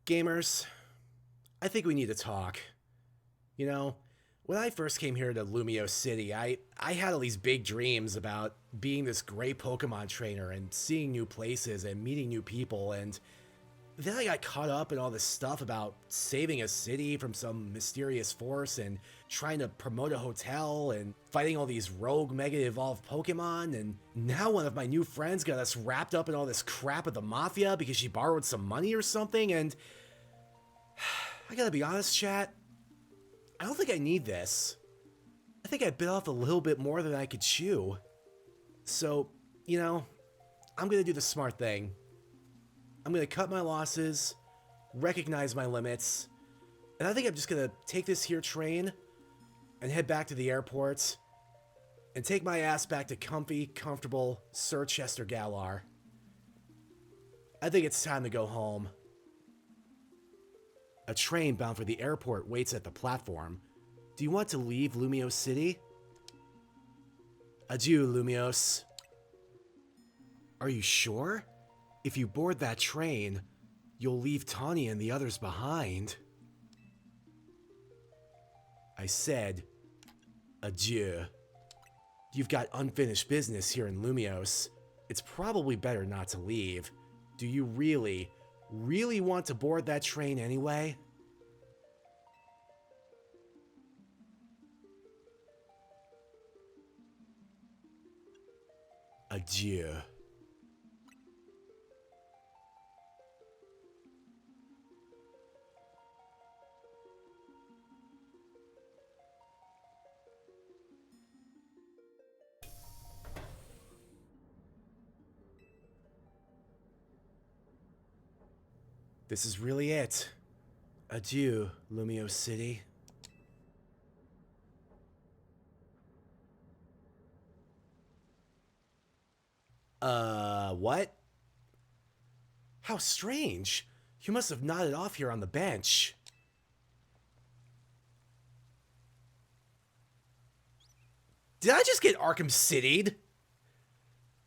Gamers, I think we need to talk. You know, when I first came here to Lumio City, I had all these big dreams about being this great Pokemon trainer and seeing new places and meeting new people, and then I got caught up in all this stuff about saving a city from some mysterious force and trying to promote a hotel and fighting all these rogue mega evolved Pokemon, and now one of my new friends got us wrapped up in all this crap with the Mafia because she borrowed some money or something, and I gotta be honest, chat, I don't think I need this. I think I bit off a little bit more than I could chew. So, you know, I'm gonna do the smart thing. I'm gonna cut my losses, recognize my limits, and I think I'm just gonna take this here train and head back to the airport and take my ass back to comfy, comfortable Sir Chester Galar. I think it's time to go home. A train bound for the airport waits at the platform. Do you want to leave Lumio City? Adieu, Lumios. Are you sure? If you board that train, you'll leave Taunie and the others behind. I said, adieu. You've got unfinished business here in Lumios. It's probably better not to leave. Do you really want to board that train anyway? Adieu. This is really it. Adieu, Lumio City. What? How strange. You must have nodded off here on the bench. Did I just get Arkham City'd?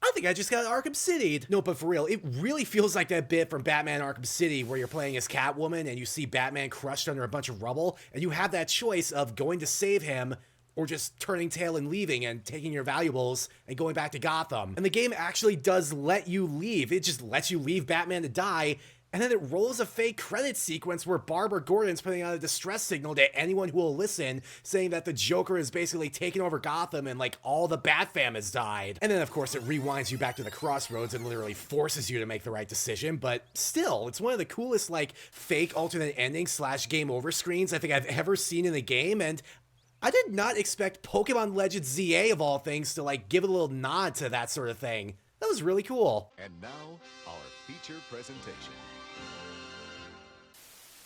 I think I just got Arkham City'd. No, but for real, it really feels like that bit from Batman Arkham City where you're playing as Catwoman and you see Batman crushed under a bunch of rubble, and you have that choice of going to save him or just turning tail and leaving and taking your valuables and going back to Gotham. And the game actually does let you leave. It just lets you leave Batman to die, and then it rolls a fake credit sequence where Barbara Gordon's putting out a distress signal to anyone who will listen, saying that the Joker has basically taken over Gotham and like all the Bat fam has died. And then of course it rewinds you back to the crossroads and literally forces you to make the right decision, but still, it's one of the coolest like fake alternate ending / game over screens I think I've ever seen in a game, and I did not expect Pokemon Legends ZA of all things to like give it a little nod to that sort of thing. That was really cool. And now, our feature presentation.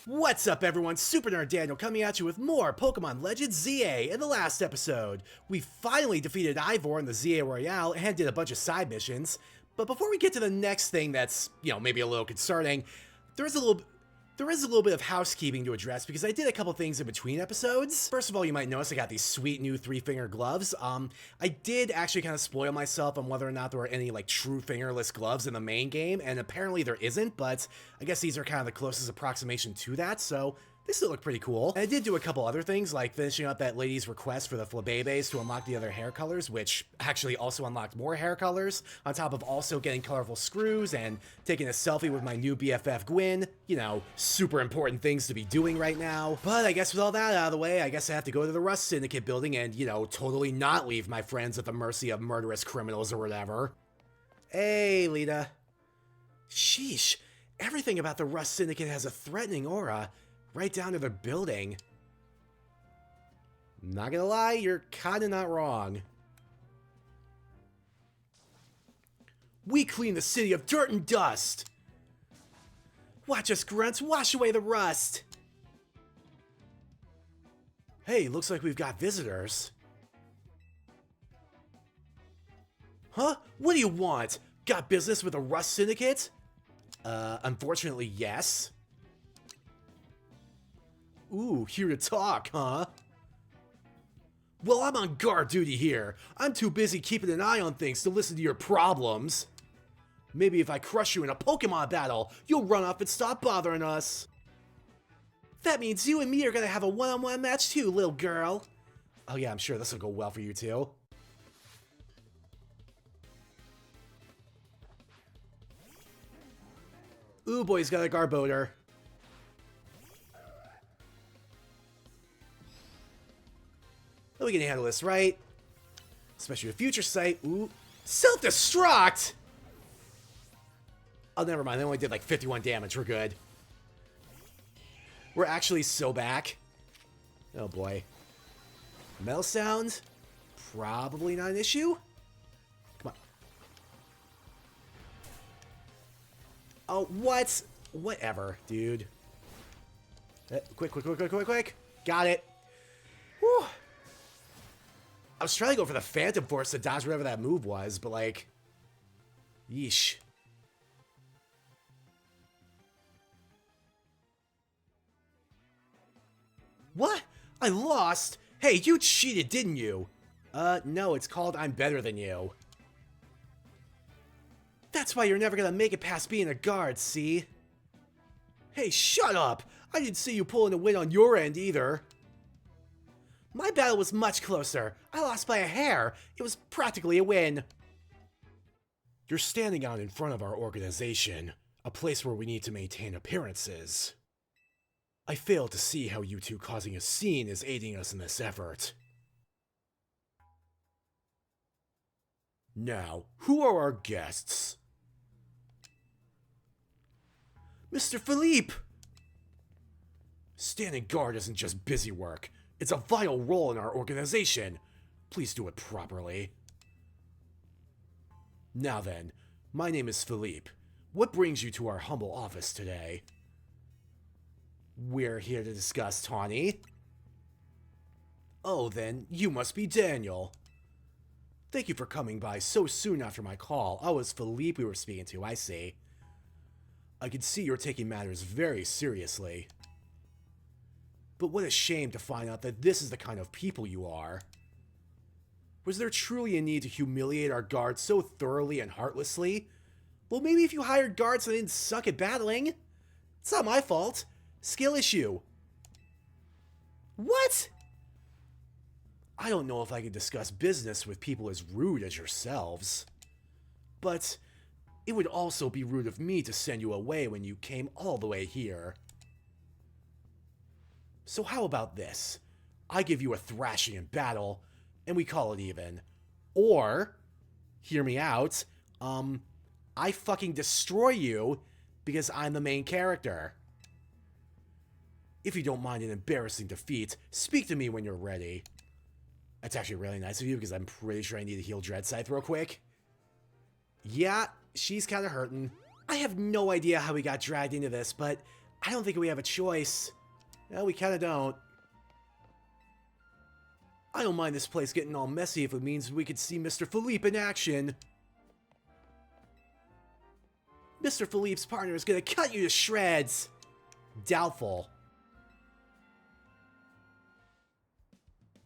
What's up everyone, Super Nerd Daniel coming at you with more Pokemon Legends ZA. In the last episode, we finally defeated Ivor in the ZA Royale and did a bunch of side missions. But before we get to the next thing that's, maybe a little concerning, there is a little bit of housekeeping to address because I did a couple things in between episodes. First of all, you might notice I got these sweet new 3-finger gloves. I did actually kind of spoil myself on whether or not there were any like true fingerless gloves in the main game, and apparently there isn't, but I guess these are kind of the closest approximation to that, so they still look pretty cool. And I did do a couple other things, like finishing up that lady's request for the Flabébés to unlock the other hair colors, which actually also unlocked more hair colors, on top of also getting colorful screws and taking a selfie with my new BFF Gwyn. Super important things to be doing right now. But I guess with all that out of the way, I guess I have to go to the Rust Syndicate building and, totally not leave my friends at the mercy of murderous criminals or whatever. Hey, Lida. Sheesh, everything about the Rust Syndicate has a threatening aura. Right down to their building. Not gonna lie, you're kinda not wrong. We clean the city of dirt and dust! Watch us, grunts, wash away the rust! Hey, looks like we've got visitors. Huh? What do you want? Got business with the Rust Syndicate? Unfortunately, yes. Ooh, here to talk, huh? Well, I'm on guard duty here. I'm too busy keeping an eye on things to listen to your problems. Maybe if I crush you in a Pokemon battle, you'll run off and stop bothering us. That means you and me are gonna have a one-on-one match too, little girl. Oh yeah, I'm sure this will go well for you too. Ooh, boy, he's got a Garbodor. Oh, we can handle this, right? Especially with Future Sight. Ooh. Self-destruct! Oh, never mind. They only did like 51 damage. We're good. We're actually so back. Oh, boy. Metal sound? Probably not an issue. Come on. Oh, what? Whatever, dude. Quick. Got it. Whew. I was trying to go for the Phantom Force to dodge whatever that move was, but like... Yeesh. What? I lost? Hey, you cheated, didn't you? No, it's called I'm better than you. That's why you're never gonna make it past being a guard, see? Hey, shut up! I didn't see you pulling a win on your end either. My battle was much closer. I lost by a hair. It was practically a win. You're standing out in front of our organization, a place where we need to maintain appearances. I fail to see how you two causing a scene is aiding us in this effort. Now, who are our guests? Mr. Philippe! Standing guard isn't just busy work. It's a vital role in our organization. Please do it properly. Now then, my name is Philippe. What brings you to our humble office today? We're here to discuss Taunie. Oh, then, you must be Daniel. Thank you for coming by so soon after my call. Oh, it's Philippe we were speaking to, I see. I can see you're taking matters very seriously. But what a shame to find out that this is the kind of people you are. Was there truly a need to humiliate our guards so thoroughly and heartlessly? Well, maybe if you hired guards that didn't suck at battling. It's not my fault. Skill issue. What? I don't know if I can discuss business with people as rude as yourselves. But it would also be rude of me to send you away when you came all the way here. So how about this? I give you a thrashing in battle, and we call it even. Or, hear me out, I fucking destroy you because I'm the main character. If you don't mind an embarrassing defeat, speak to me when you're ready. That's actually really nice of you because I'm pretty sure I need to heal Dread Scythe real quick. Yeah, she's kind of hurting. I have no idea how we got dragged into this, but I don't think we have a choice. Well, we kind of don't. I don't mind this place getting all messy if it means we could see Mr. Philippe in action. Mr. Philippe's partner is gonna cut you to shreds. Doubtful.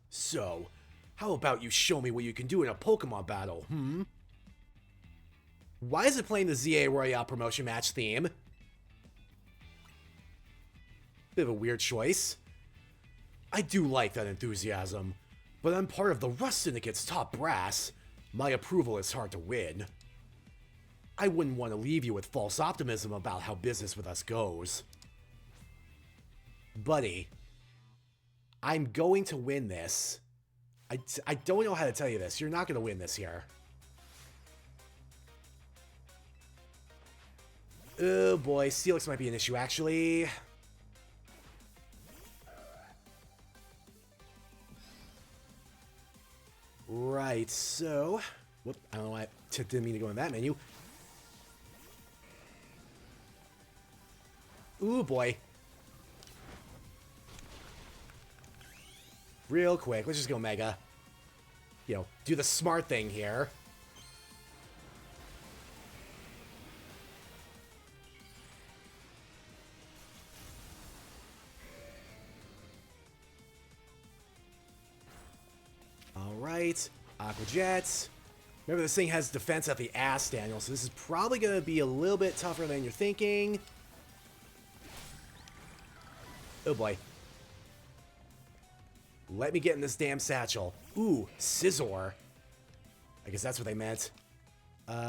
So, how about you show me what you can do in a Pokemon battle, Why is it playing the ZA Royale promotion match theme? Bit of a weird choice. I do like that enthusiasm, but I'm part of the Rust Syndicate's top brass. My approval is hard to win. I wouldn't want to leave you with false optimism about how business with us goes. Buddy, I'm going to win this. I don't know how to tell you this. You're not going to win this here. Oh boy, Steelix might be an issue actually. Right, so... Whoop, I don't know why I didn't mean to go in that menu. Ooh, boy. Real quick, let's just go Mega. You know, do the smart thing here. Alright, Aqua Jets. Remember, this thing has defense at the ass, Daniel, so this is probably going to be a little bit tougher than you're thinking. Oh boy. Let me get in this damn satchel. Ooh, Scizor. I guess that's what they meant.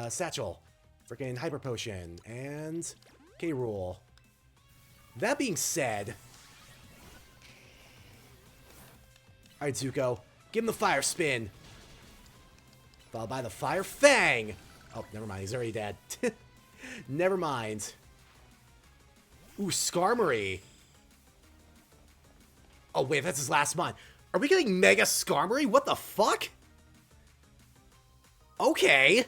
Satchel. Freaking Hyper Potion. And K-Rool. That being said... Alright, Zuko. Give him the Fire Spin. Followed by the Fire Fang. Oh, never mind. He's already dead. Never mind. Ooh, Skarmory. Oh, wait. That's his last mon. Are we getting Mega Skarmory? What the fuck? Okay.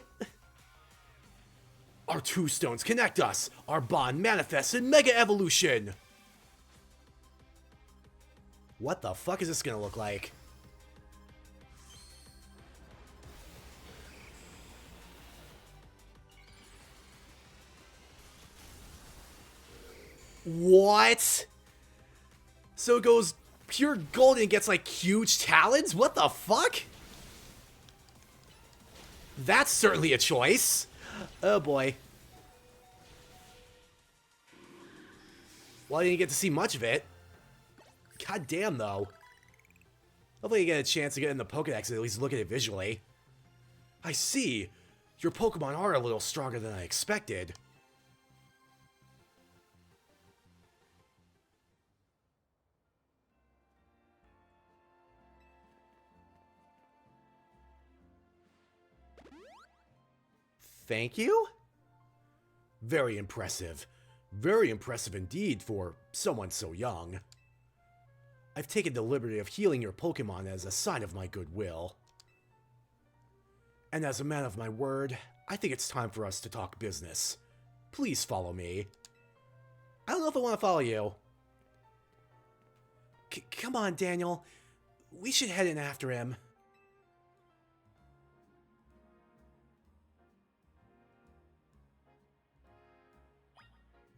Our two stones connect us. Our bond manifests in Mega Evolution. What the fuck is this gonna look like? What? So it goes pure gold and gets like huge talons? What the fuck? That's certainly a choice. Oh boy. Well, I didn't get to see much of it. God damn, though. Hopefully you get a chance to get in the Pokédex and at least look at it visually. I see. Your Pokemon are a little stronger than I expected. Thank you? Very impressive. Very impressive indeed for someone so young. I've taken the liberty of healing your Pokemon as a sign of my goodwill. And as a man of my word, I think it's time for us to talk business. Please follow me. I don't know if I want to follow you. Come on, Daniel. We should head in after him.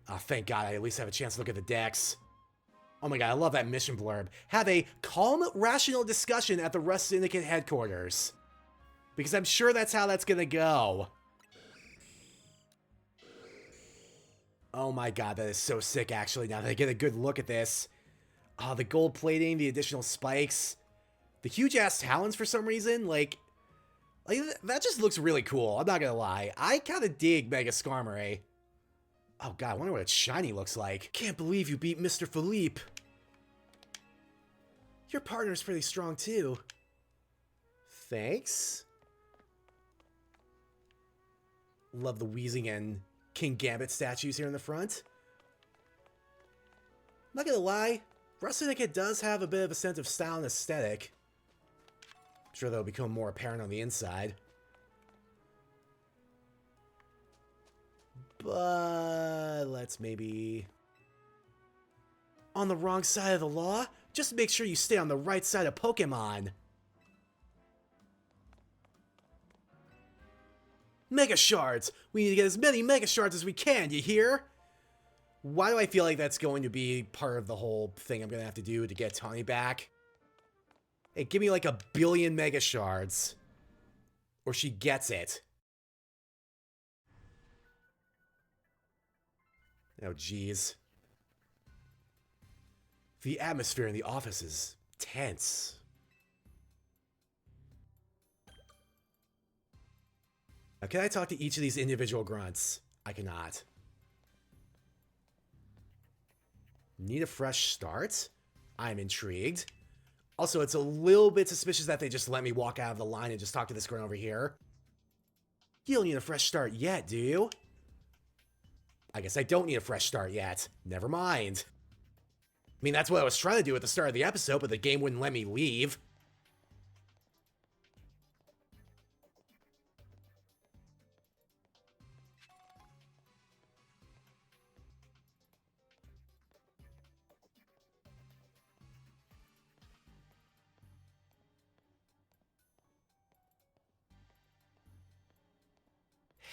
Oh, thank God I at least have a chance to look at the decks. Oh my God, I love that mission blurb. Have a calm, rational discussion at the Rust Syndicate headquarters. Because I'm sure that's how that's gonna go. Oh my God, that is so sick actually, now that I get a good look at this. Oh, the gold plating, the additional spikes. The huge ass talons for some reason, like that just looks really cool, I'm not gonna lie. I kinda dig Mega Skarmory. Oh God, I wonder what its shiny looks like. Can't believe you beat Mr. Philippe. Your partner's pretty strong too. Thanks. Love the Weezing and King Gambit statues here in the front. I'm not gonna lie, Rust Syndicate does have a bit of a sense of style and aesthetic. I'm sure that'll become more apparent on the inside. But let's maybe... On the wrong side of the law? Just make sure you stay on the right side of Pokemon. Mega Shards! We need to get as many Mega Shards as we can, you hear? Why do I feel like that's going to be part of the whole thing I'm going to have to do to get Taunie back? Hey, give me like 1 billion Mega Shards. Or she gets it. Oh, jeez. The atmosphere in the office is tense. Now, can I talk to each of these individual grunts? I cannot. Need a fresh start? I'm intrigued. Also, it's a little bit suspicious that they just let me walk out of the line and just talk to this grunt over here. You don't need a fresh start yet, do you? I guess I don't need a fresh start yet. Never mind. I mean, that's what I was trying to do at the start of the episode, but the game wouldn't let me leave.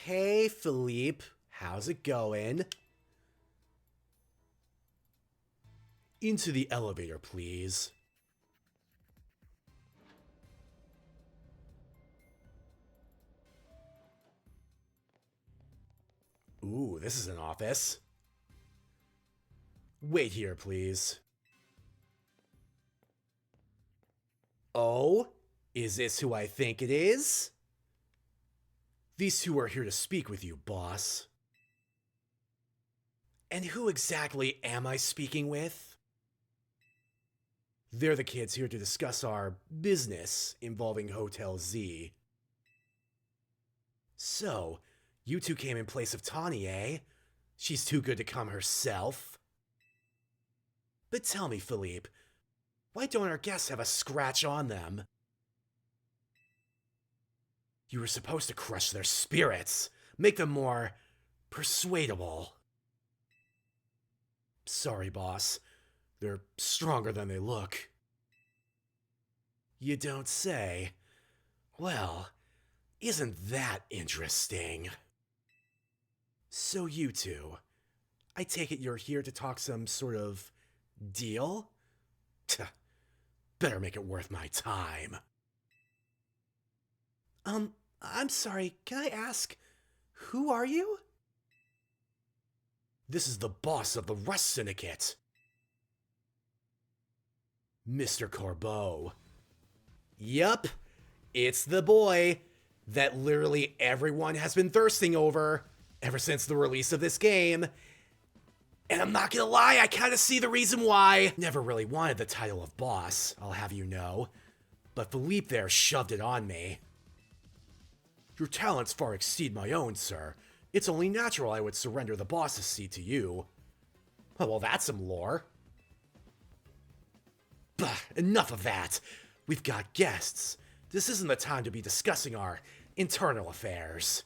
Hey, Philippe. How's it going? Into the elevator, please. Ooh, this is an office. Wait here, please. Oh? Is this who I think it is? These two are here to speak with you, boss. And who exactly am I speaking with? They're the kids here to discuss our business involving Hotel Z. So, you two came in place of Taunie, eh? She's too good to come herself. But tell me, Philippe, why don't our guests have a scratch on them? You were supposed to crush their spirits, make them more persuadable. Sorry, boss. They're stronger than they look. You don't say. Well, isn't that interesting? So you two, I take it you're here to talk some sort of deal? Better make it worth my time. I'm sorry, can I ask, who are you? This is the boss of the Rust Syndicate. Mr. Corbeau. Yup, it's the boy that literally everyone has been thirsting over ever since the release of this game. And I'm not gonna lie, I kinda see the reason why. Never really wanted the title of boss, I'll have you know. But Philippe there shoved it on me. Your talents far exceed my own, sir. It's only natural I would surrender the boss's seat to you. Oh, well, that's some lore. Bah, enough of that. We've got guests. This isn't the time to be discussing our internal affairs.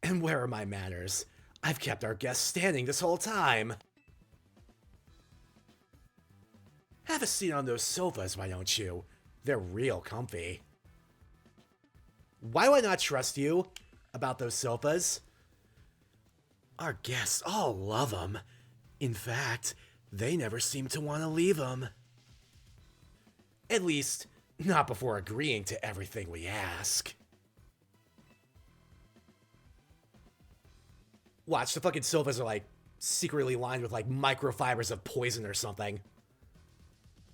And where are my manners? I've kept our guests standing this whole time. Have a seat on those sofas, why don't you? They're real comfy. Why do I not trust you about those sofas? Our guests all love them. In fact, they never seem to want to leave them. At least, not before agreeing to everything we ask. Watch, the fucking sofas are like secretly lined with like microfibers of poison or something.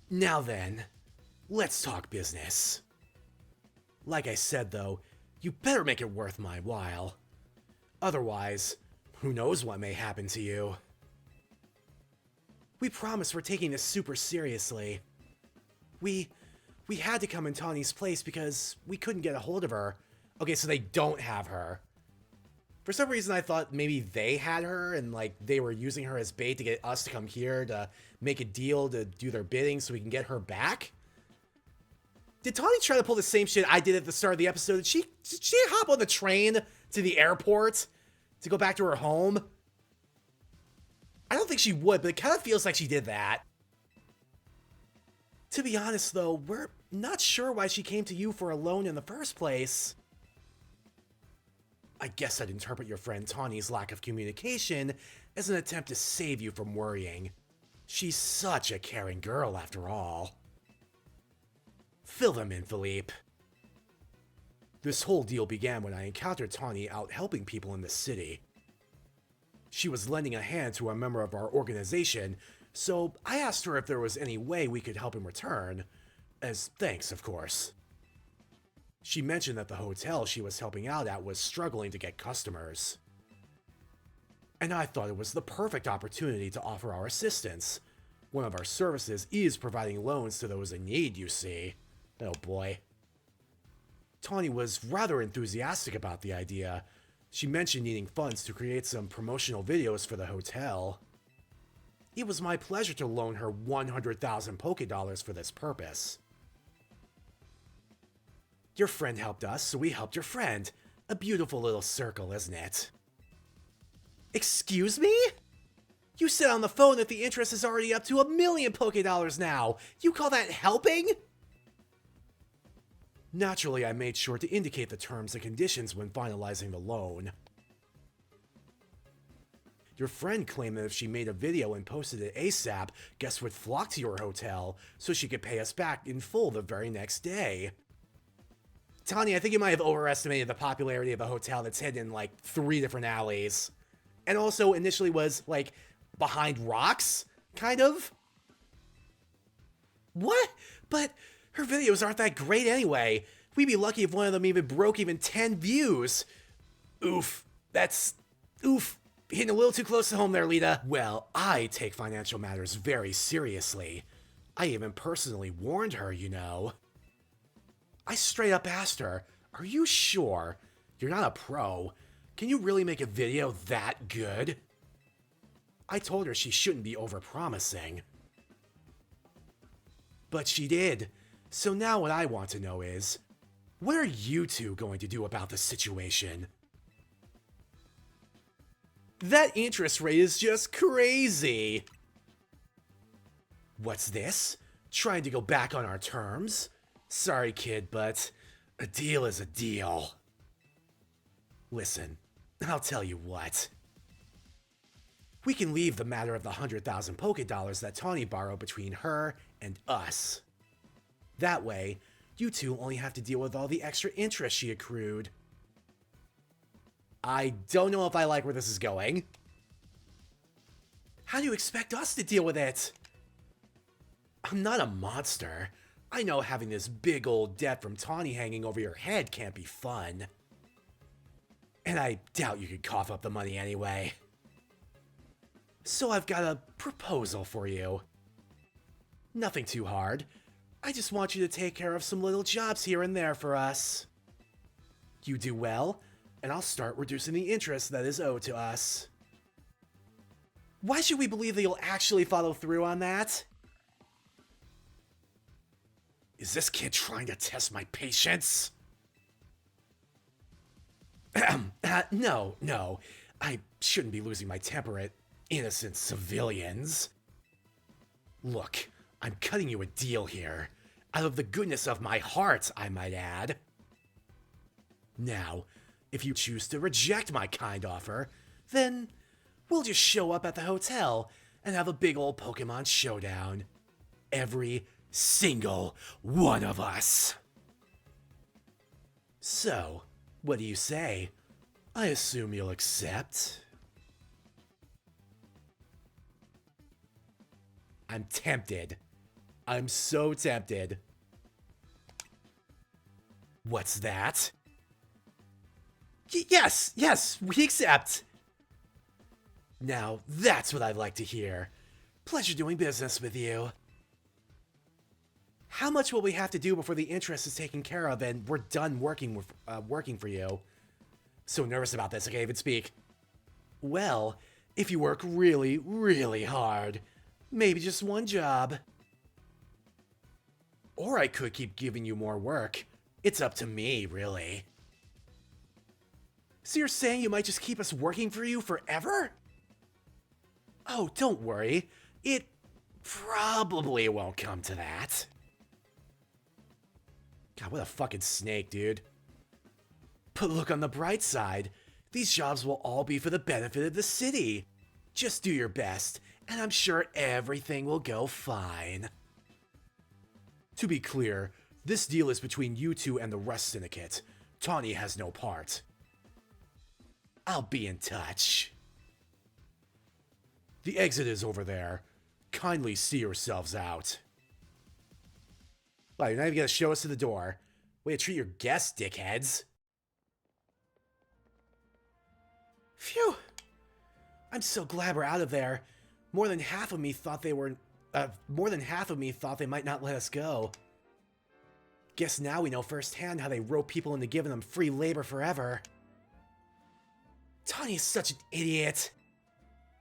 Now then, let's talk business. Like I said though, you better make it worth my while. Otherwise, who knows what may happen to you. We promise we're taking this super seriously. We had to come in Taunie's place because we couldn't get a hold of her. Okay, so they don't have her. For some reason I thought maybe they had her and like they were using her as bait to get us to come here to make a deal to do their bidding so we can get her back. Did Taunie try to pull the same shit I did at the start of the episode? Did she hop on the train to the airport to go back to her home? I don't think she would, but it kind of feels like she did that. To be honest though, we're not sure why she came to you for a loan in the first place. I guess I'd interpret your friend Taunie's lack of communication as an attempt to save you from worrying. She's such a caring girl after all. Fill them in, Philippe. This whole deal began when I encountered Taunie out helping people in the city. She was lending a hand to a member of our organization, so I asked her if there was any way we could help in return. As thanks, of course. She mentioned that the hotel she was helping out at was struggling to get customers. And I thought it was the perfect opportunity to offer our assistance. One of our services is providing loans to those in need, you see. Oh boy. Taunie was rather enthusiastic about the idea. She mentioned needing funds to create some promotional videos for the hotel. It was my pleasure to loan her 100,000 Pokédollars for this purpose. Your friend helped us, so we helped your friend. A beautiful little circle, isn't it? Excuse me? You said on the phone that the interest is already up to 1,000,000 Pokédollars now. You call that helping? Naturally, I made sure to indicate the terms and conditions when finalizing the loan. Your friend claimed that if she made a video and posted it ASAP, guests would flock to your hotel so she could pay us back in full the very next day. Taunie, I think you might have overestimated the popularity of a hotel that's hidden in like 3 different alleys. And also initially was like behind rocks, kind of. What? But her videos aren't that great anyway. We'd be lucky if one of them even broke even 10 views. Oof. That's... oof. Hitting a little too close to home there, Lida. Well, I take financial matters very seriously. I even personally warned her, you know. I straight up asked her, are you sure? You're not a pro. Can you really make a video that good? I told her she shouldn't be overpromising. But she did. So now what I want to know is, what are you two going to do about the situation? That interest rate is just crazy. What's this? Trying to go back on our terms? Sorry, kid, but a deal is a deal. Listen, I'll tell you what. We can leave the matter of the 100,000 Poké Dollars that Taunie borrowed between her and us. That way, you two only have to deal with all the extra interest she accrued. I don't know if I like where this is going. How do you expect us to deal with it? I'm not a monster. I know having this big old debt from Taunie hanging over your head can't be fun. And I doubt you could cough up the money anyway. So I've got a proposal for you. Nothing too hard. I just want you to take care of some little jobs here and there for us. You do well, and I'll start reducing the interest that is owed to us. Why should we believe that you'll actually follow through on that? Is this kid trying to test my patience? No. I shouldn't be losing my temper at innocent civilians. Look, I'm cutting you a deal here. Out of the goodness of my heart, I might add. Now, if you choose to reject my kind offer, then we'll just show up at the hotel and have a big old Pokemon showdown. Every single one of us. So, what do you say? I assume you'll accept. I'm tempted. I'm so tempted. What's that? Yes, we accept. Now, that's what I'd like to hear. Pleasure doing business with you. How much will we have to do before the interest is taken care of and we're done working for you? So nervous about this, I can't even speak. Well, if you work really, really hard, maybe just one job. Or I could keep giving you more work. It's up to me, really. So you're saying you might just keep us working for you forever? Oh, don't worry. It probably won't come to that. God, what a fucking snake, dude. But look on the bright side. These jobs will all be for the benefit of the city. Just do your best, and I'm sure everything will go fine. To be clear, this deal is between you two and the Rust Syndicate. Taunie has no part. I'll be in touch. The exit is over there. Kindly see yourselves out. Wow, you're not even gonna show us to the door. Way to treat your guests, dickheads. Phew. I'm so glad we're out of there. More than half of me thought they might not let us go. Guess now we know firsthand how they rope people into giving them free labor forever. Taunie is such an idiot.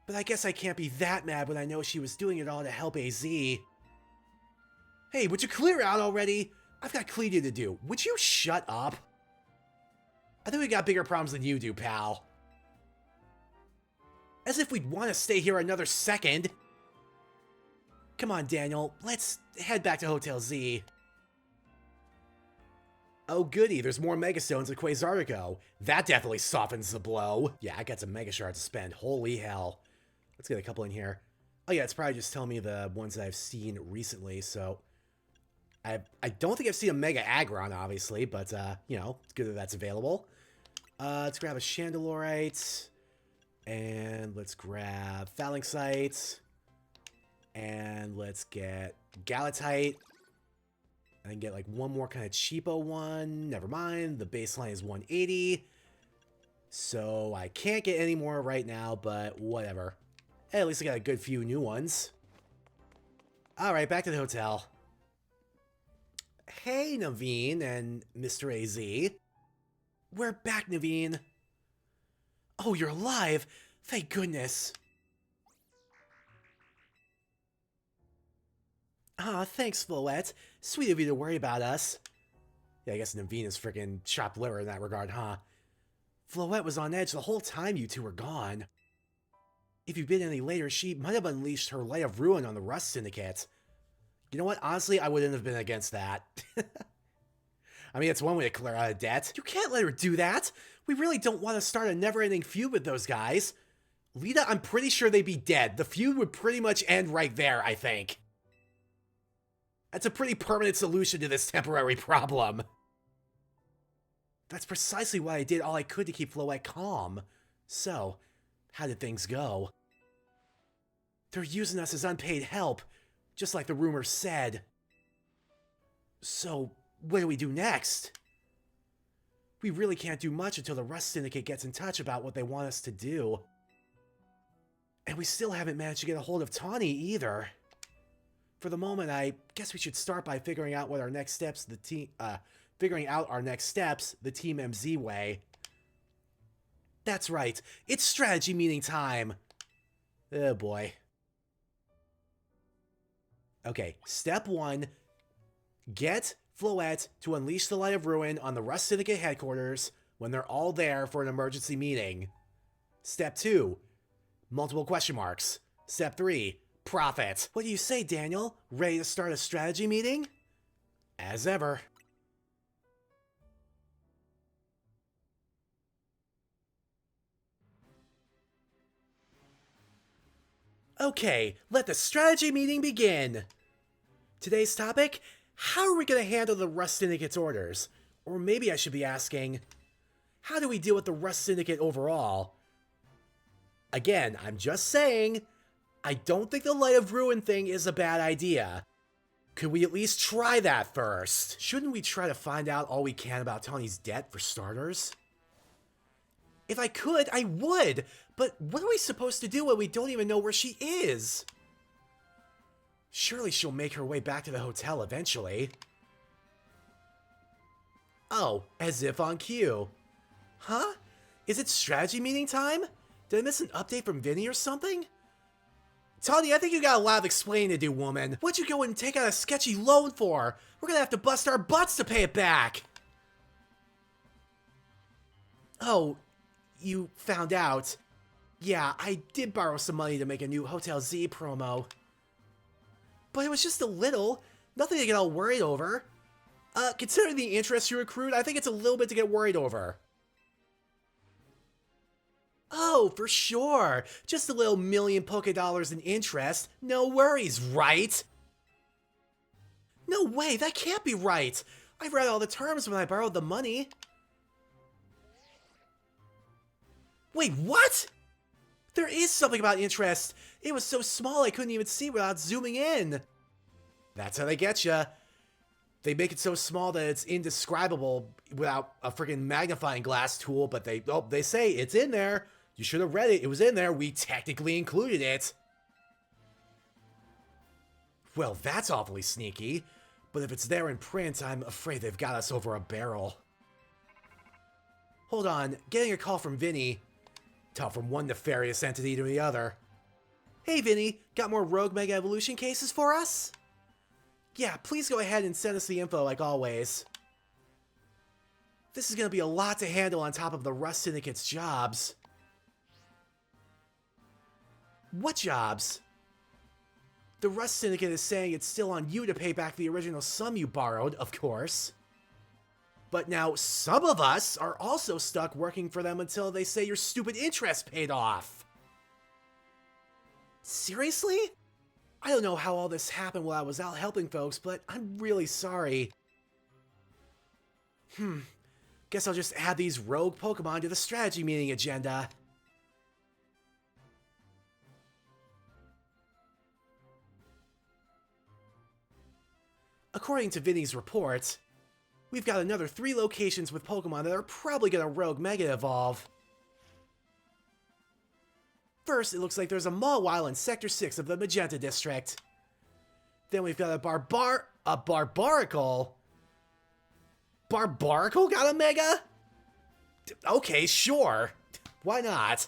But I guess I can't be that mad when I know she was doing it all to help AZ. Hey, would you clear out already? I've got cleaning to do. Would you shut up? I think we got bigger problems than you do, pal. As if we'd want to stay here another second. Come on, Daniel. Let's head back to Hotel Z. Oh goody, there's more Megastones at Quasartico. That definitely softens the blow. Yeah, I got some Mega Shards to spend. Holy hell. Let's get a couple in here. Oh yeah, it's probably just telling me the ones that I've seen recently, so... I don't think I've seen a Mega Aggron, obviously, but, you know, it's good that that's available. Let's grab a Chandelurite. And let's grab Phalanxite. And let's get Galatite. I can get like one more kind of cheapo one. Never mind. The baseline is 180. So I can't get any more right now, but whatever. Hey, at least I got a good few new ones. Alright, back to the hotel. Hey, Naveen and Mr. AZ. We're back, Naveen. Oh, you're alive! Thank goodness. Aw, thanks, Philippe. Sweet of you to worry about us. Yeah, I guess Naveen is freaking chopped liver in that regard, huh? Floette was on edge the whole time you two were gone. If you'd been any later, she might have unleashed her light of ruin on the Rust Syndicate. You know what? Honestly, I wouldn't have been against that. I mean, it's one way to clear out a debt. You can't let her do that! We really don't want to start a never-ending feud with those guys. Lida, I'm pretty sure they'd be dead. The feud would pretty much end right there, I think. That's a pretty permanent solution to this temporary problem. That's precisely why I did all I could to keep Floette calm. So, how did things go? They're using us as unpaid help, just like the rumors said. So, what do we do next? We really can't do much until the Rust Syndicate gets in touch about what they want us to do. And we still haven't managed to get a hold of Taunie either. For the moment, I guess we should start by figuring out what our next steps, the Team MZ way. That's right, it's strategy meeting time. Oh boy. Okay, step 1, get Floette to unleash the Light of Ruin on the Rust Syndicate headquarters when they're all there for an emergency meeting. Step 2, multiple question marks. Step 3, profit. What do you say, Daniel? Ready to start a strategy meeting? As ever. Okay, let the strategy meeting begin. Today's topic, how are we going to handle the Rust Syndicate's orders? Or maybe I should be asking, how do we deal with the Rust Syndicate overall? Again, I'm just saying, I don't think the Light of Ruin thing is a bad idea. Could we at least try that first? Shouldn't we try to find out all we can about Taunie's debt for starters? If I could, I would! But what are we supposed to do when we don't even know where she is? Surely she'll make her way back to the hotel eventually. Oh, as if on cue. Huh? Is it strategy meeting time? Did I miss an update from Vinny or something? Taunie, I think you got a lot of explaining to do, woman. What'd you go and take out a sketchy loan for? We're gonna have to bust our butts to pay it back! Oh, you found out. Yeah, I did borrow some money to make a new Hotel Z promo. But it was just a little. Nothing to get all worried over. Considering the interest you accrued, I think it's a little bit to get worried over. Oh, for sure. Just a little million Poké dollars in interest. No worries, right? No way, that can't be right. I read all the terms when I borrowed the money. Wait, what? There is something about interest. It was so small I couldn't even see without zooming in. That's how they get ya. They make it so small that it's indescribable without a freaking magnifying glass tool, but they say it's in there. You should have read it. It was in there. We technically included it. Well, that's awfully sneaky. But if it's there in print, I'm afraid they've got us over a barrel. Hold on. Getting a call from Vinny. Tough from one nefarious entity to the other. Hey, Vinny. Got more Rogue Mega Evolution cases for us? Yeah, please go ahead and send us the info like always. This is going to be a lot to handle on top of the Rust Syndicate's jobs. What jobs? The Rust Syndicate is saying it's still on you to pay back the original sum you borrowed, of course. But now some of us are also stuck working for them until they say your stupid interest paid off. Seriously? I don't know how all this happened while I was out helping folks, but I'm really sorry. Guess I'll just add these rogue Pokemon to the strategy meeting agenda. According to Vinny's report, we've got another 3 locations with Pokemon that are probably gonna Rogue Mega Evolve. First, it looks like there's a Mawile in Sector 6 of the Magenta District. Then we've got a Barbaracle. Barbaracle got a Mega? Okay, sure. Why not?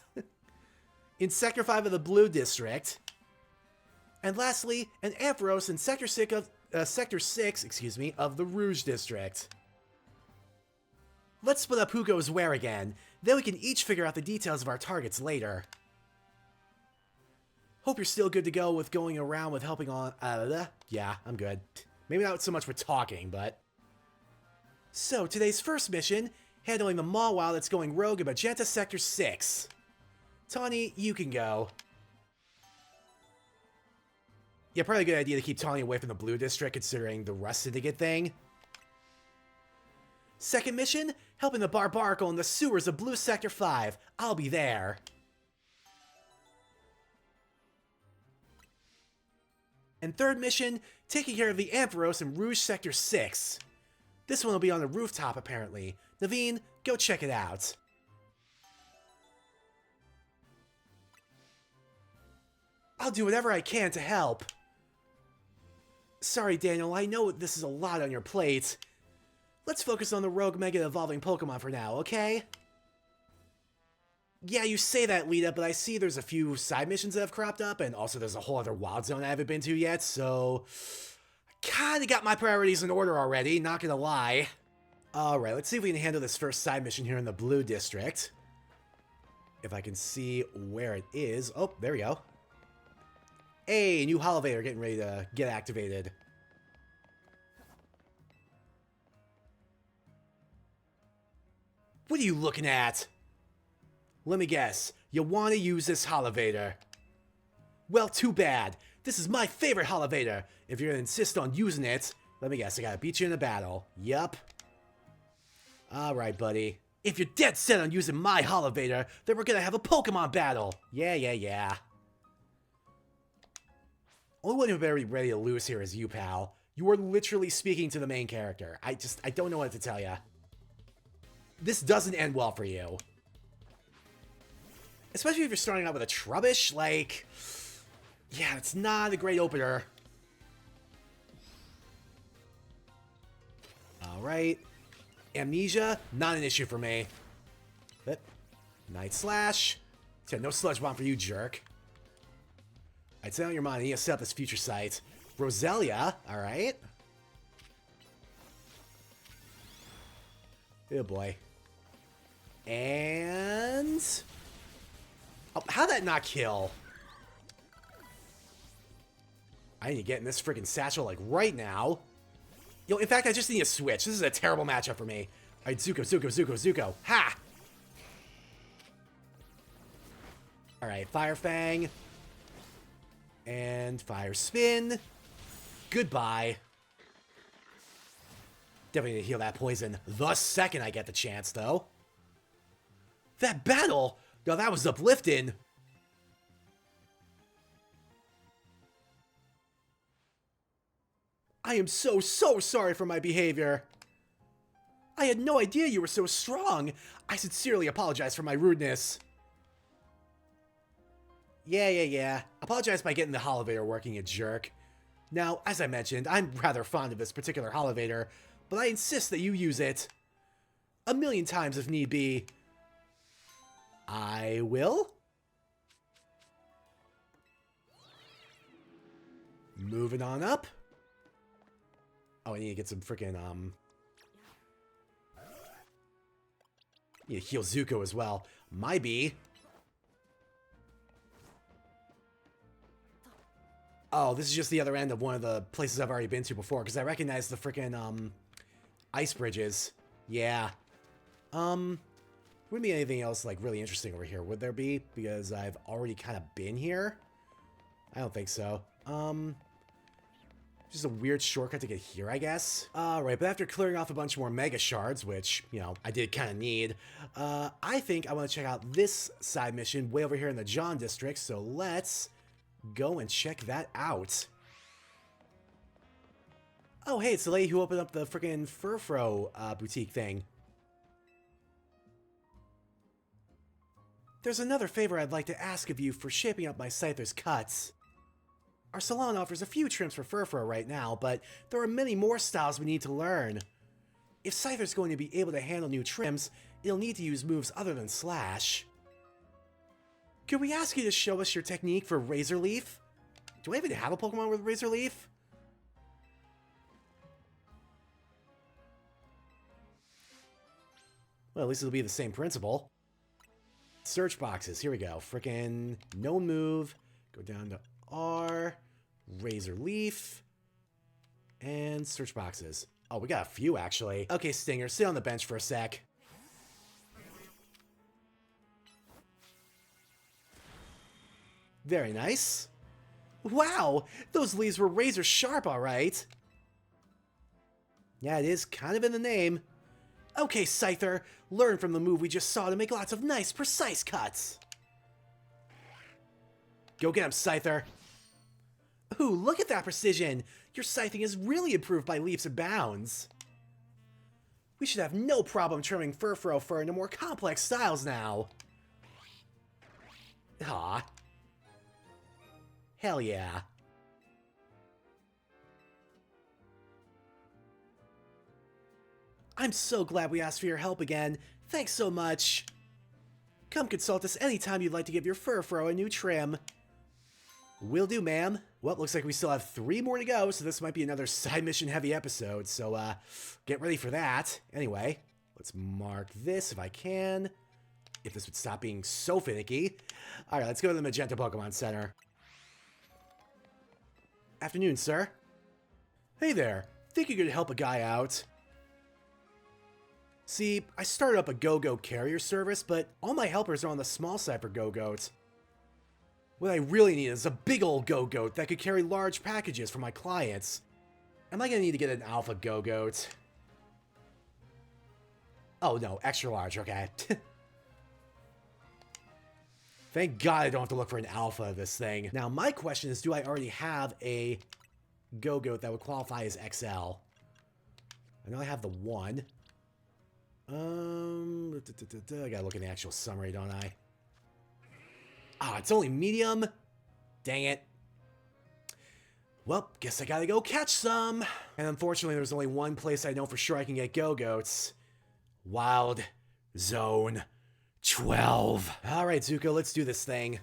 In Sector 5 of the Blue District. And lastly, an Ampharos in Sector 6 of the Rouge District. Let's split up who goes where again, then we can each figure out the details of our targets later. Hope you're still good to go with going around with helping on... yeah, I'm good. Maybe not so much with talking, but... So, today's first mission, handling the Mawile that's going rogue in Magenta Sector 6. Taunie, you can go. Yeah, probably a good idea to keep Taunie away from the Blue District, considering the Rust Syndicate thing. Second mission, helping the Barbaracle in the sewers of Blue Sector 5. I'll be there. And third mission, taking care of the Ampharos in Rouge Sector 6. This one will be on the rooftop, apparently. Naveen, go check it out. I'll do whatever I can to help. Sorry, Daniel, I know this is a lot on your plate. Let's focus on the Rogue Mega Evolving Pokemon for now, okay? Yeah, you say that, Lida, but I see there's a few side missions that have cropped up, and also there's a whole other wild zone I haven't been to yet, so... I kinda got my priorities in order already, not gonna lie. Alright, let's see if we can handle this first side mission here in the Blue District. If I can see where it is. Oh, there we go. Hey, new Holovator getting ready to get activated. What are you looking at? Let me guess, you want to use this Holovator. Well, too bad. This is my favorite Holovator. If you're going to insist on using it, let me guess, I gotta beat you in a battle. Yup. Alright, buddy. If you're dead set on using my Holovator, then we're gonna have a Pokemon battle. Yeah. Only one who better be ready to lose here is you, pal. You are literally speaking to the main character. I don't know what to tell you. This doesn't end well for you. Especially if you're starting out with a Trubbish, like... Yeah, it's not a great opener. Alright. Amnesia, not an issue for me. But, Night Slash. Yeah, no Sludge Bomb for you, jerk. I'd say on your mind, you need to set up this future site. Roselia, alright. Oh boy. And... Oh, how'd that not kill? I need to get in this freaking satchel, like, right now. Yo, in fact, I just need a switch. This is a terrible matchup for me. Alright, Zuko. Ha! Alright, Fire Fang. And Fire Spin. Goodbye. Definitely need to heal that poison the second I get the chance, though. That battle! No, that was uplifting. I am so sorry for my behavior. I had no idea you were so strong. I sincerely apologize for my rudeness. Yeah. Apologize by getting the Holovator working, you jerk. Now, as I mentioned, I'm rather fond of this particular Holovator, but I insist that you use it. 1,000,000 times if need be. I will. Moving on up. Oh, I need to get some freaking, need to heal Zuko as well. My bee. Oh, this is just the other end of one of the places I've already been to before, because I recognize the freaking, ice bridges. Yeah. Wouldn't be anything else, like, really interesting over here, would there be? Because I've already kind of been here? I don't think so. Just a weird shortcut to get here, I guess. Alright, but after clearing off a bunch more Mega Shards, which, you know, I did kind of need, I think I want to check out this side mission way over here in the John District, so let's go and check that out. Oh, hey, it's the lady who opened up the frickin' Furfro boutique thing. There's another favor I'd like to ask of you for shaping up my Scyther's cuts. Our salon offers a few trims for Furfro right now, but there are many more styles we need to learn. If Scyther's going to be able to handle new trims, it'll need to use moves other than Slash. Could we ask you to show us your technique for Razor Leaf? Do I even have a Pokemon with Razor Leaf? Well, at least it'll be the same principle. Search boxes, here we go. Frickin' known move. Go down to R, Razor Leaf, and search boxes. Oh, we got a few, actually. Okay, Stinger, sit on the bench for a sec. Very nice. Wow, those leaves were razor sharp, all right. Yeah, it is kind of in the name. Okay, Scyther, learn from the move we just saw to make lots of nice, precise cuts. Go get him, Scyther. Ooh, look at that precision. Your scything is really improved by leaps and bounds. We should have no problem trimming Furfro fur into more complex styles now. Aw. Hell yeah. I'm so glad we asked for your help again. Thanks so much. Come consult us anytime you'd like to give your Furfro a new trim. Will do, ma'am. Well, looks like we still have 3 more to go, so this might be another side mission heavy episode, so get ready for that. Anyway, let's mark this if I can. If this would stop being so finicky. Alright, let's go to the Magenta Pokemon Center. Afternoon, sir. Hey there. Think you could help a guy out? See, I started up a Go-Go carrier service, but all my helpers are on the small side for Go-Goat. What I really need is a big old Go-Goat that could carry large packages for my clients. Am I gonna need to get an Alpha Go-Goat? Oh no, extra large, okay. Thank God I don't have to look for an Alpha of this thing. Now my question is, do I already have a Go-Goat that would qualify as XL? I know I have the one. I gotta look at the actual summary, don't I? Ah, it's only medium. Dang it. Well, guess I gotta go catch some. And unfortunately, there's only one place I know for sure I can get Go-Goats. Wild Zone 12. All right, Zuko, let's do this thing.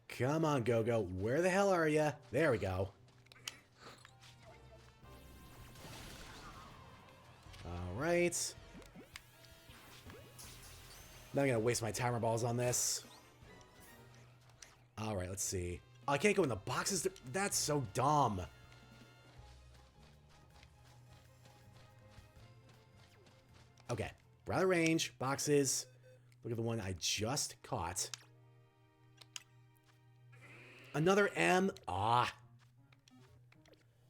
Come on, Go-Go. Where the hell are you? There we go. All right. Not gonna waste my timer balls on this. All right, let's see. Oh, I can't go in the boxes. That's so dumb. Okay, we're out of range. Boxes. Look at the one I just caught. Another M. Ah.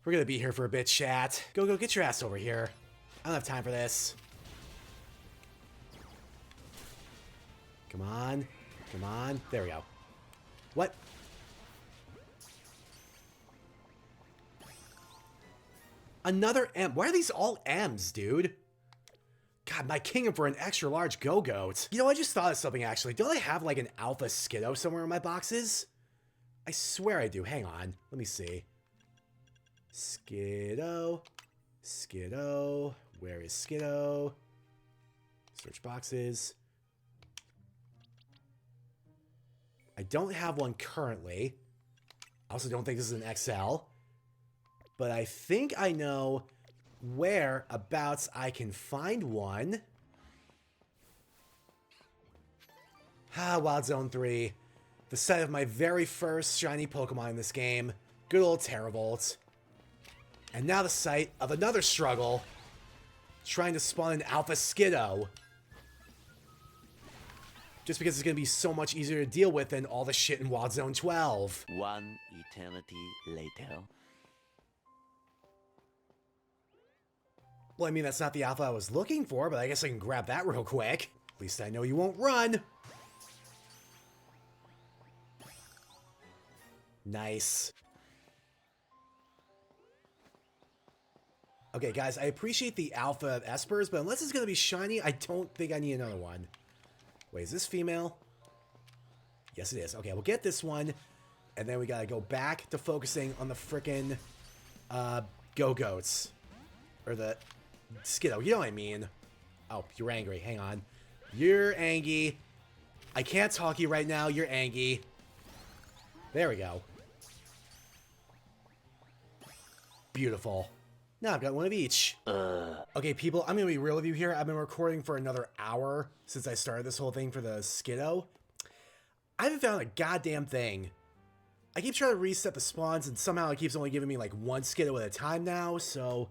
We're gonna be here for a bit, chat. Go, get your ass over here. I don't have time for this. Come on. Come on. There we go. What? Another M. Why are these all M's, dude? God, my kingdom for an extra large Go-Goat. You know, I just thought of something, actually. Don't I have, like, an Alpha Skiddo somewhere in my boxes? I swear I do. Hang on. Let me see. Skiddo. Skiddo. Where is Skiddo? Search boxes. I don't have one currently. I also don't think this is an XL. But I think I know whereabouts I can find one. Ah, Wild Zone 3. The site of my very first shiny Pokemon in this game. Good old Terravolt. And now the site of another struggle. Trying to spawn an Alpha Skiddo. Just because it's going to be so much easier to deal with than all the shit in Wild Zone 12. One eternity later. Well, I mean, that's not the Alpha I was looking for, but I guess I can grab that real quick. At least I know you won't run. Nice. Okay, guys, I appreciate the alpha of espers, but unless it's going to be shiny, I don't think I need another one. Wait, is this female? Yes, it is. Okay, we'll get this one, and then we got to go back to focusing on the frickin' go-goats. Or the skiddo, you know what I mean. Oh, you're angry. Hang on. You're angry. I can't talk to you right now. You're angry. There we go. Beautiful. Now I've got one of each. Okay, people, I'm going to be real with you here. I've been recording for another hour since I started this whole thing for the skiddo. I haven't found a goddamn thing. I keep trying to reset the spawns, and somehow it keeps only giving me like one skiddo at a time now, so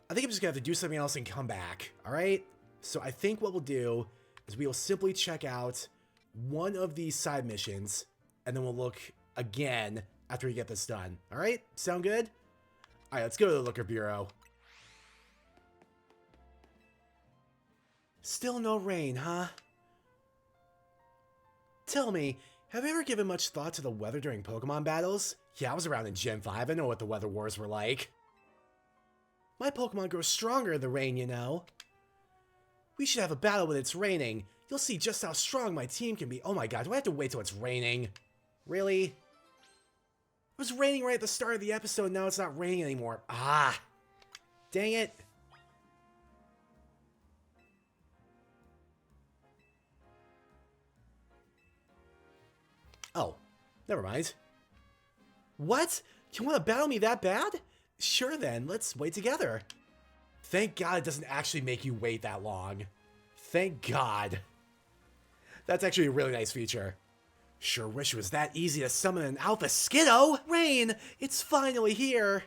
I think I'm just going to have to do something else and come back, alright? So I think what we'll do is we will simply check out one of these side missions, and then we'll look again after we get this done. Alright? Sound good? Alright, let's go to the Looker Bureau. Still no rain, huh? Tell me, have you ever given much thought to the weather during Pokemon battles? Yeah, I was around in Gen 5, I know what the weather wars were like. My Pokemon grow stronger in the rain, you know. We should have a battle when it's raining. You'll see just how strong my team can be. Oh my god, do I have to wait till it's raining? Really? It was raining right at the start of the episode, now it's not raining anymore. Ah! Dang it. Oh, never mind. What? You want to battle me that bad? Sure then, let's wait together. Thank God it doesn't actually make you wait that long. Thank God. That's actually a really nice feature. Sure wish it was that easy to summon an Alpha Skiddo! Rain! It's finally here!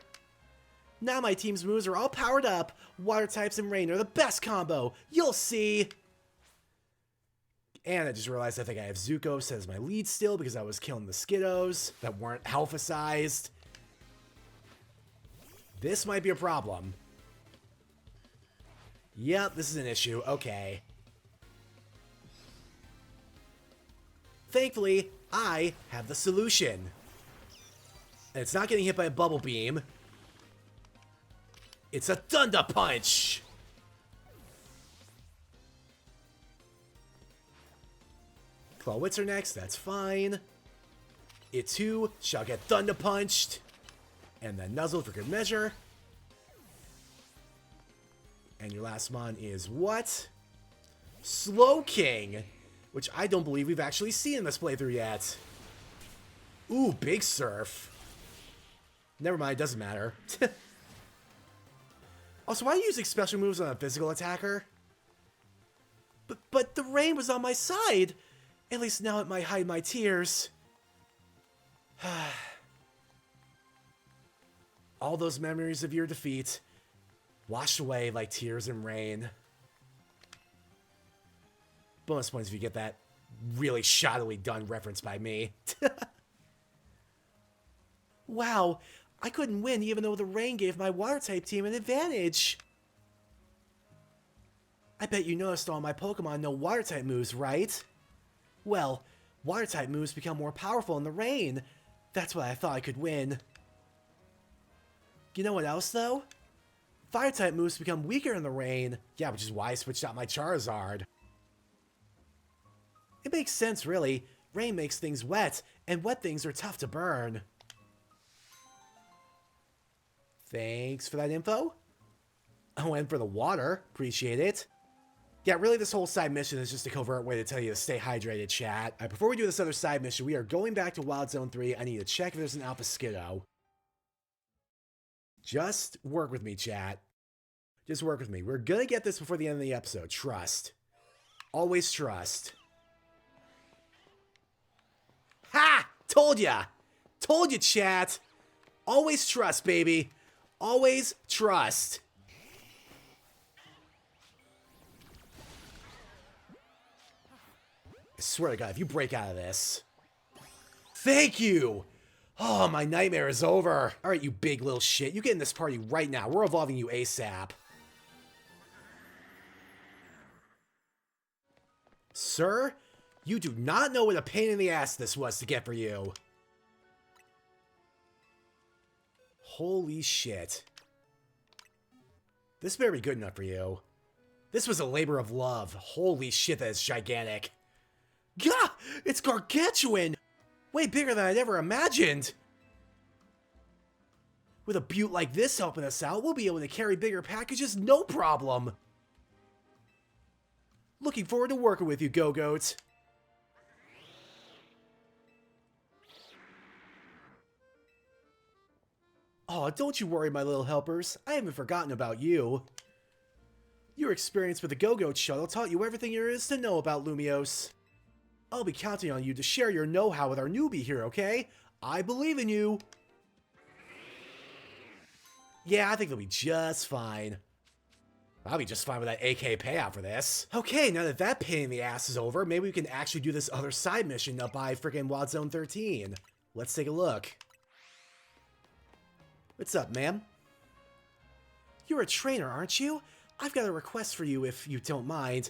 Now my team's moves are all powered up. Water types and rain are the best combo. You'll see! And I just realized I think I have Zuko as my lead still because I was killing the Skiddos that weren't alpha-sized. This might be a problem. Yep, this is an issue. Okay. Thankfully, I have the solution. And it's not getting hit by a bubble beam. It's a Thunder Punch! Clawitz are next, that's fine. It too shall get Thunder Punched. And then Nuzzle for good measure. And your last mon is what? Slow King! Which I don't believe we've actually seen in this playthrough yet. Ooh, Big Surf. Never mind, doesn't matter. Also, why are you using special moves on a physical attacker? But the rain was on my side! At least now it might hide my tears. All those memories of your defeat washed away like tears in rain. Bonus points if you get that really shoddily done reference by me. Wow, I couldn't win even though the rain gave my water-type team an advantage. I bet you noticed all my Pokemon know water-type moves, right? Well, water-type moves become more powerful in the rain. That's why I thought I could win. You know what else, though? Fire-type moves become weaker in the rain. Yeah, which is why I switched out my Charizard. It makes sense, really. Rain makes things wet, and wet things are tough to burn. Thanks for that info. I went for the water. Appreciate it. Yeah, really this whole side mission is just a covert way to tell you to stay hydrated, chat. Before we do this other side mission, we are going back to Wild Zone 3. I need to check if there's an Alpha Skiddo. Just work with me, chat. Just work with me. We're gonna get this before the end of the episode. Trust. Always trust. Ha! Told ya! Told you, chat! Always trust, baby. Always trust. I swear to God, if you break out of this... Thank you! Oh, my nightmare is over. Alright, you big little shit. You get in this party right now. We're evolving you ASAP. Sir, you do not know what a pain in the ass this was to get for you. Holy shit. This better be good enough for you. This was a labor of love. Holy shit, that is gigantic. Gah! It's gargantuan! Way bigger than I'd ever imagined! With a butte like this helping us out, we'll be able to carry bigger packages no problem! Looking forward to working with you, Go-Goat. Aw, don't you worry, my little helpers. I haven't forgotten about you. Your experience with the Go-Goat shuttle taught you everything there is to know about Lumiose. I'll be counting on you to share your know-how with our newbie here, okay? I believe in you. Yeah, I think they'll be just fine. I'll be just fine with that AK payout for this. Okay, now that that pain in the ass is over, maybe we can actually do this other side mission up by frickin' Wad Zone 13. Let's take a look. What's up, ma'am? You're a trainer, aren't you? I've got a request for you if you don't mind.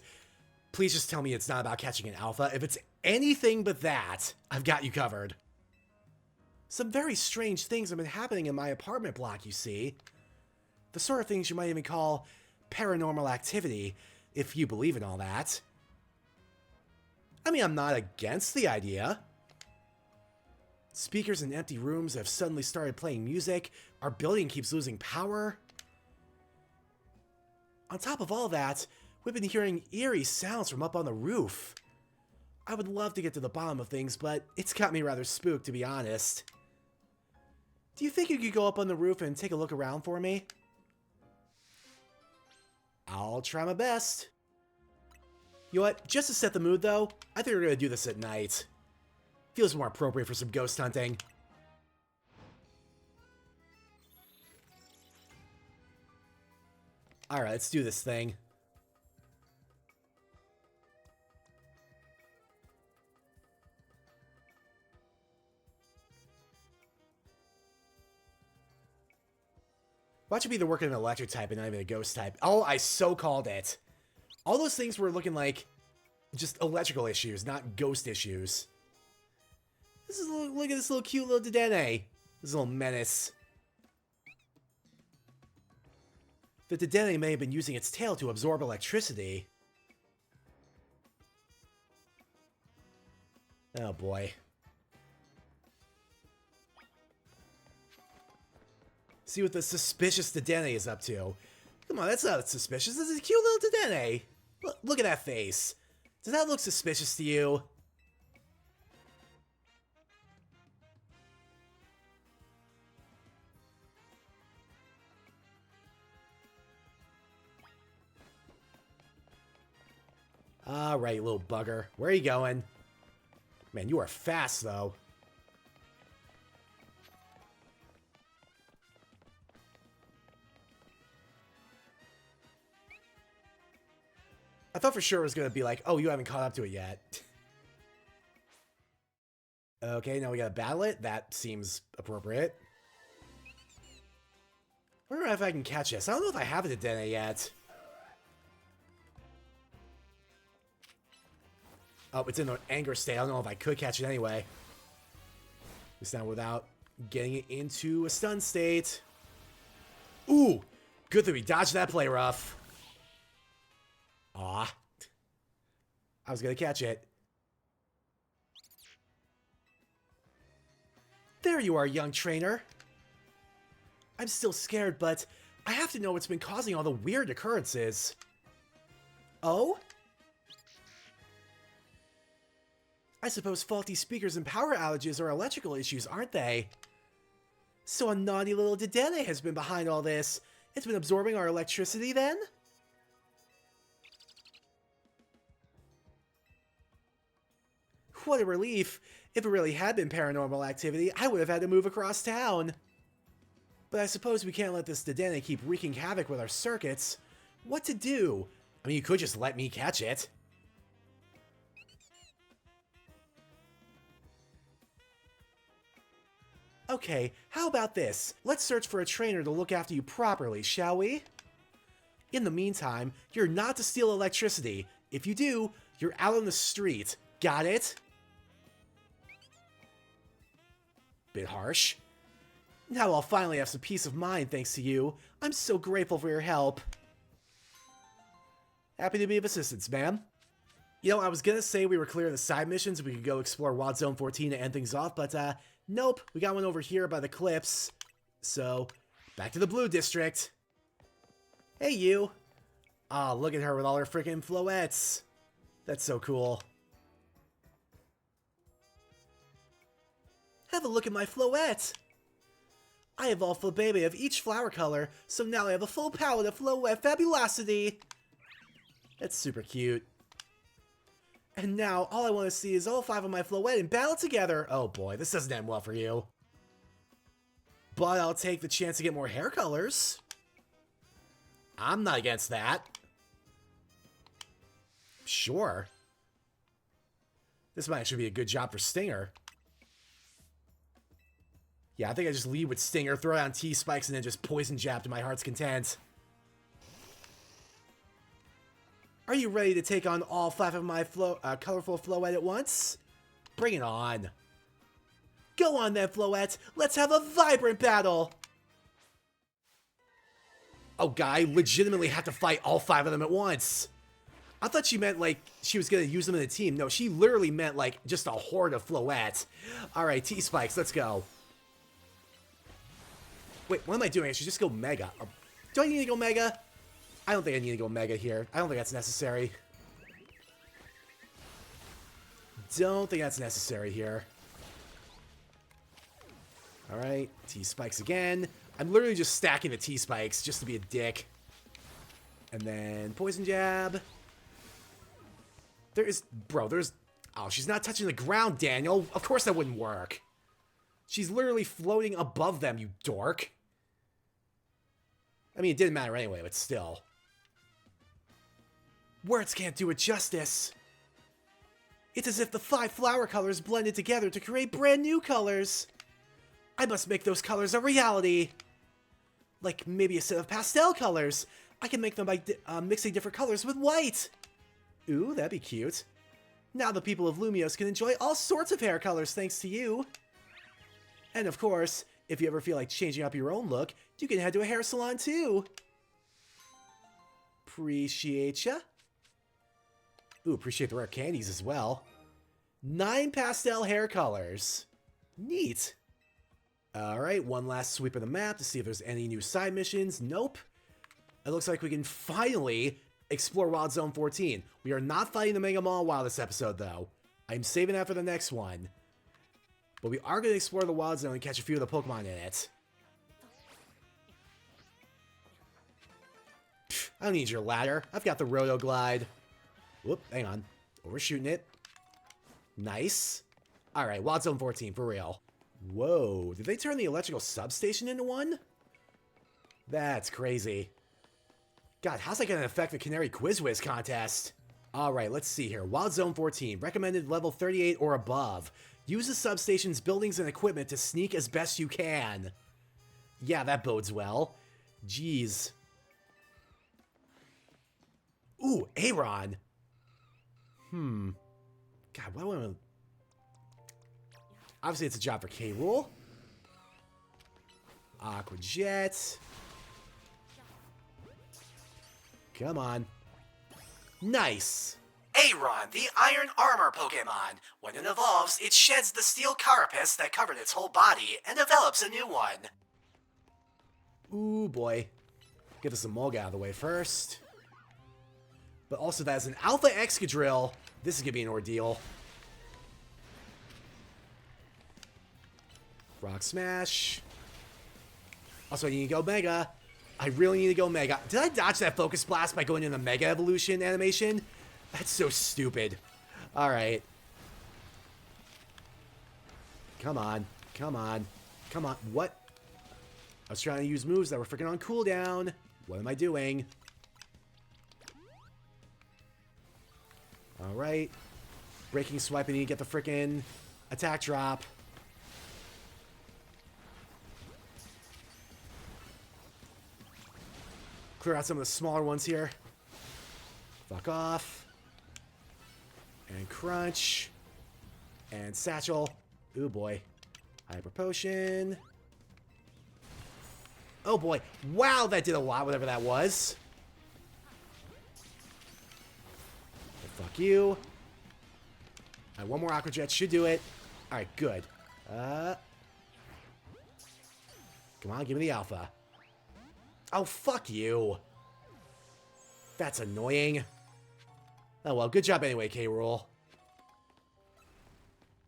Please just tell me it's not about catching an alpha. If it's anything but that, I've got you covered. Some very strange things have been happening in my apartment block, you see. The sort of things you might even call paranormal activity, if you believe in all that. I mean, I'm not against the idea. Speakers in empty rooms have suddenly started playing music. Our building keeps losing power. On top of all that, we've been hearing eerie sounds from up on the roof. I would love to get to the bottom of things, but it's got me rather spooked, to be honest. Do you think you could go up on the roof and take a look around for me? I'll try my best. You know what? Just to set the mood, though, I think we're going to do this at night. Feels more appropriate for some ghost hunting. Alright, let's do this thing. Watch it be the work of an electric type and not even a ghost type. Oh, I so called it. All those things were looking like just electrical issues, not ghost issues. This is look at this little cute little Dedenne. This little menace. The Dedenne may have been using its tail to absorb electricity. Oh boy. See what the suspicious Dedenne is up to. Come on, that's not suspicious. This is a cute little Dedenne. Look at that face. Does that look suspicious to you? Alright, little bugger. Where are you going? Man, you are fast, though. I thought for sure it was going to be like, oh, you haven't caught up to it yet. Okay, now we gotta battle it. That seems appropriate. I wonder if I can catch this. I don't know if I have it at Dene yet. Oh, it's in an anger state. I don't know if I could catch it anyway. Just now without getting it into a stun state. Ooh! Good that we dodged that play rough. Aw. I was gonna catch it. There you are, young trainer. I'm still scared, but I have to know what's been causing all the weird occurrences. Oh? I suppose faulty speakers and power outages are electrical issues, aren't they? So a naughty little Dedenne has been behind all this. It's been absorbing our electricity, then? What a relief. If it really had been paranormal activity, I would have had to move across town. But I suppose we can't let this Dedenne keep wreaking havoc with our circuits. What to do? I mean, you could just let me catch it. Okay, how about this? Let's search for a trainer to look after you properly, shall we? In the meantime, you're not to steal electricity. If you do, you're out on the street. Got it? Bit harsh. Now I'll finally have some peace of mind thanks to you. I'm so grateful for your help. Happy to be of assistance, ma'am. You know, I was gonna say we were clear of the side missions, we could go explore Wild Zone 14 to end things off, but nope, we got one over here by the cliffs. So, back to the Blue District. Hey, you. Ah, look at her with all her freaking floettes. That's so cool. Have a look at my floette. I evolved for baby of each flower color, so now I have a full palette of floette fabulosity. That's super cute. And now, all I want to see is all 5 of my floette in battle together. Oh boy, this doesn't end well for you. But I'll take the chance to get more hair colors. I'm not against that. Sure. This might actually be a good job for Stinger. Yeah, I think I just lead with Stinger, throw down T-Spikes, and then just poison jab to my heart's content. Are you ready to take on all 5 of my colorful floette at once? Bring it on. Go on then, Floette. Let's have a vibrant battle. Oh, guy legitimately had to fight all 5 of them at once. I thought she meant, like, she was going to use them in a team. No, she literally meant, like, just a horde of Floette. Alright, T-Spikes, let's go. Wait, what am I doing? I should just go Mega. Do I need to go Mega? I don't think I need to go Mega here. I don't think that's necessary. Don't think that's necessary here. Alright, T-Spikes again. I'm literally just stacking the T-Spikes just to be a dick. And then Poison Jab. There's... Oh, she's not touching the ground, Daniel. Of course that wouldn't work. She's literally floating above them, you dork. I mean, it didn't matter anyway, but still. Words can't do it justice. It's as if the 5 flower colors blended together to create brand new colors. I must make those colors a reality. Like maybe a set of pastel colors. I can make them by mixing different colors with white. Ooh, that'd be cute. Now the people of Lumios can enjoy all sorts of hair colors thanks to you. And of course, if you ever feel like changing up your own look, you can head to a hair salon too. Appreciate ya. Ooh, appreciate the rare candies as well. 9 pastel hair colors. Neat. Alright, one last sweep of the map to see if there's any new side missions. Nope. It looks like we can finally explore Wild Zone 14. We are not fighting the Mega Mall Wild this episode, though. I'm saving that for the next one. But we are going to explore the Wild Zone and catch a few of the Pokemon in it. Pfft, I don't need your ladder. I've got the Roto Glide. Whoop, hang on. Overshooting it. Nice. Alright, Wild Zone 14, for real. Whoa, did they turn the electrical substation into one? That's crazy. God, how's that going to affect the Canary Quiz Whiz contest? Alright, let's see here. Wild Zone 14, recommended level 38 or above. Use the substation's buildings and equipment to sneak as best you can. Yeah, that bodes well. Jeez. Ooh, Aaron. God, what do I want to... Obviously, it's a job for K-Rool. Aqua Jet. Come on. Nice. Aaron, the Iron Armor Pokemon. When it evolves, it sheds the steel carapace that covered its whole body and develops a new one. Ooh, boy. Get this Emolga out of the way first. But also, that's an Alpha Excadrill. This is going to be an ordeal. Rock Smash. Also, I need to go Mega. I really need to go Mega. Did I dodge that Focus Blast by going into the Mega Evolution animation? That's so stupid. Alright. Come on. Come on. Come on. What? I was trying to use moves that were freaking on cooldown. What am I doing? Alright. Breaking Swipe, I need to get the freaking attack drop. Clear out some of the smaller ones here. Fuck off. And Crunch. And Satchel. Ooh boy. Hyper Potion. Oh boy. Wow, that did a lot, whatever that was. Oh, fuck you. Alright, one more Aqua Jet should do it. Alright, good. Come on, give me the alpha. Oh, fuck you. That's annoying. Oh well, good job anyway, K-Rool.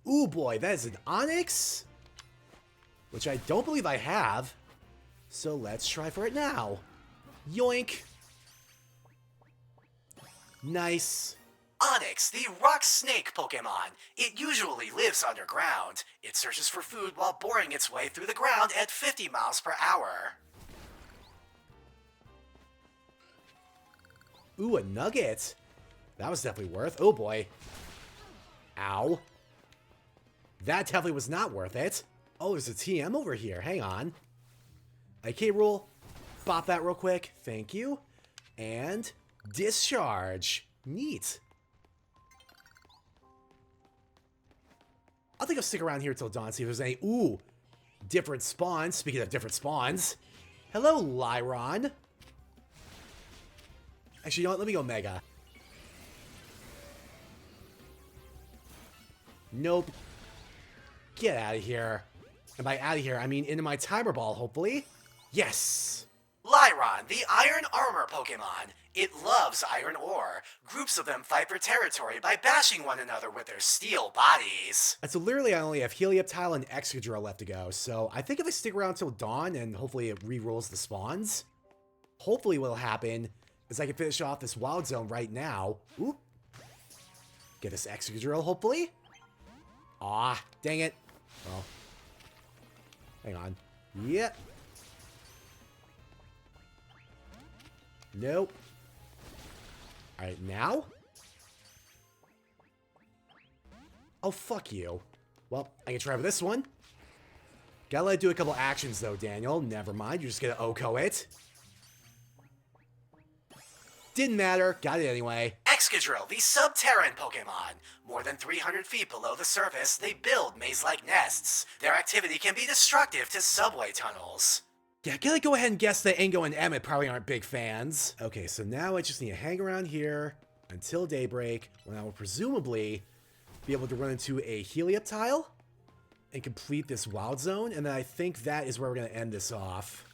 Ooh boy, that is an Onyx? Which I don't believe I have. So let's try for it now. Yoink. Nice. Onyx, the rock snake Pokemon. It usually lives underground. It searches for food while boring its way through the ground at 50 miles per hour. Ooh, a nugget. That was definitely worth. Oh boy. Ow. That definitely was not worth it. Oh, there's a TM over here. Hang on. K-Rool. Bop that real quick. Thank you. And discharge. Neat. I think I'll stick around here till dawn, see if there's any... Ooh. Different spawns. Speaking of different spawns. Hello, Lyron. Actually, you know what? Let me go Mega. Nope. Get out of here. And by out of here, I mean into my timer ball, hopefully. Yes! Lyron, the Iron Armor Pokemon. It loves iron ore. Groups of them fight for territory by bashing one another with their steel bodies. And so literally I only have Helioptile and Excadrill left to go, so I think if I stick around till dawn and hopefully it re-rolls the spawns, hopefully what'll happen is I can finish off this Wild Zone right now. Oop. Get this Excadrill, hopefully. Aw, dang it. Well, hang on. Yep. Nope. Alright, now? Oh, fuck you. Well, I can try with this one. Gotta let it do a couple actions, though, Daniel. Never mind, you're just gonna OHKO it. Didn't matter. Got it anyway. Excadrill, the Subterran Pokemon. More than 300 feet below the surface, they build maze-like nests. Their activity can be destructive to subway tunnels. Yeah, gotta go ahead and guess that Ingo and Emmett probably aren't big fans. Okay, so now I just need to hang around here until daybreak, when I will presumably be able to run into a Helioptile and complete this Wild Zone, and then I think that is where we're gonna end this off.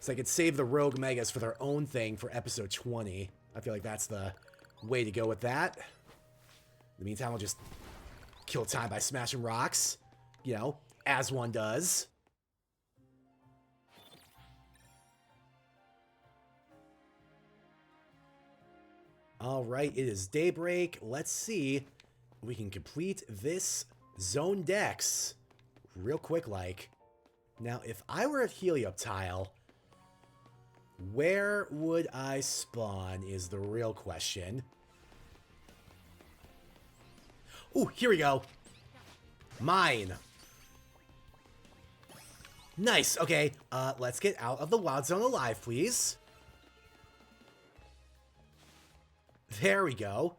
So I could save the Rogue Megas for their own thing for episode 20. I feel like that's the way to go with that. In the meantime, I'll just kill time by smashing rocks. You know, as one does. Alright, it is daybreak. Let's see if we can complete this Zone Dex real quick like. Now, if I were at Helioptile, where would I spawn is the real question. Ooh, here we go. Mine. Nice. Okay, let's get out of the Wild Zone alive, please. There we go.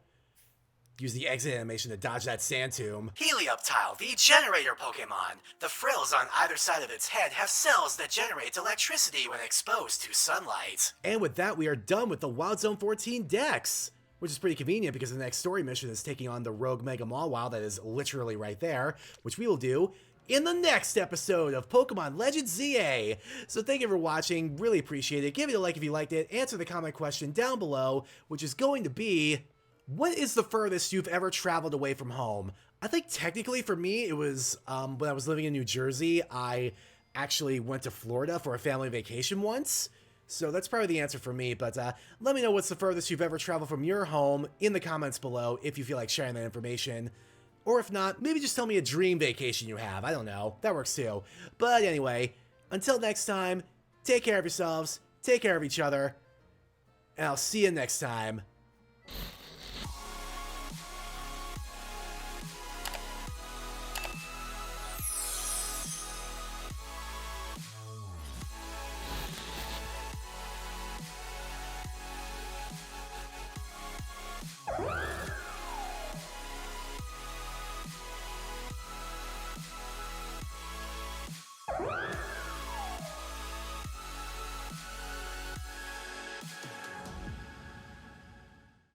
Use the exit animation to dodge that sand tomb. Helioptile, the generator Pokemon. The frills on either side of its head have cells that generate electricity when exposed to sunlight. And with that, we are done with the Wild Zone 14 Dex, which is pretty convenient because the next story mission is taking on the Rogue Mega Mawile that is literally right there, which we will do in the next episode of Pokemon Legends ZA. So thank you for watching, really appreciate it. Give it a like if you liked it, answer the comment question down below, which is going to be, what is the furthest you've ever traveled away from home? I think technically for me, it was when I was living in New Jersey, I actually went to Florida for a family vacation once. So that's probably the answer for me, but let me know what's the furthest you've ever traveled from your home in the comments below if you feel like sharing that information. Or if not, maybe just tell me a dream vacation you have. I don't know. That works too. But anyway, until next time, take care of yourselves, take care of each other, and I'll see you next time.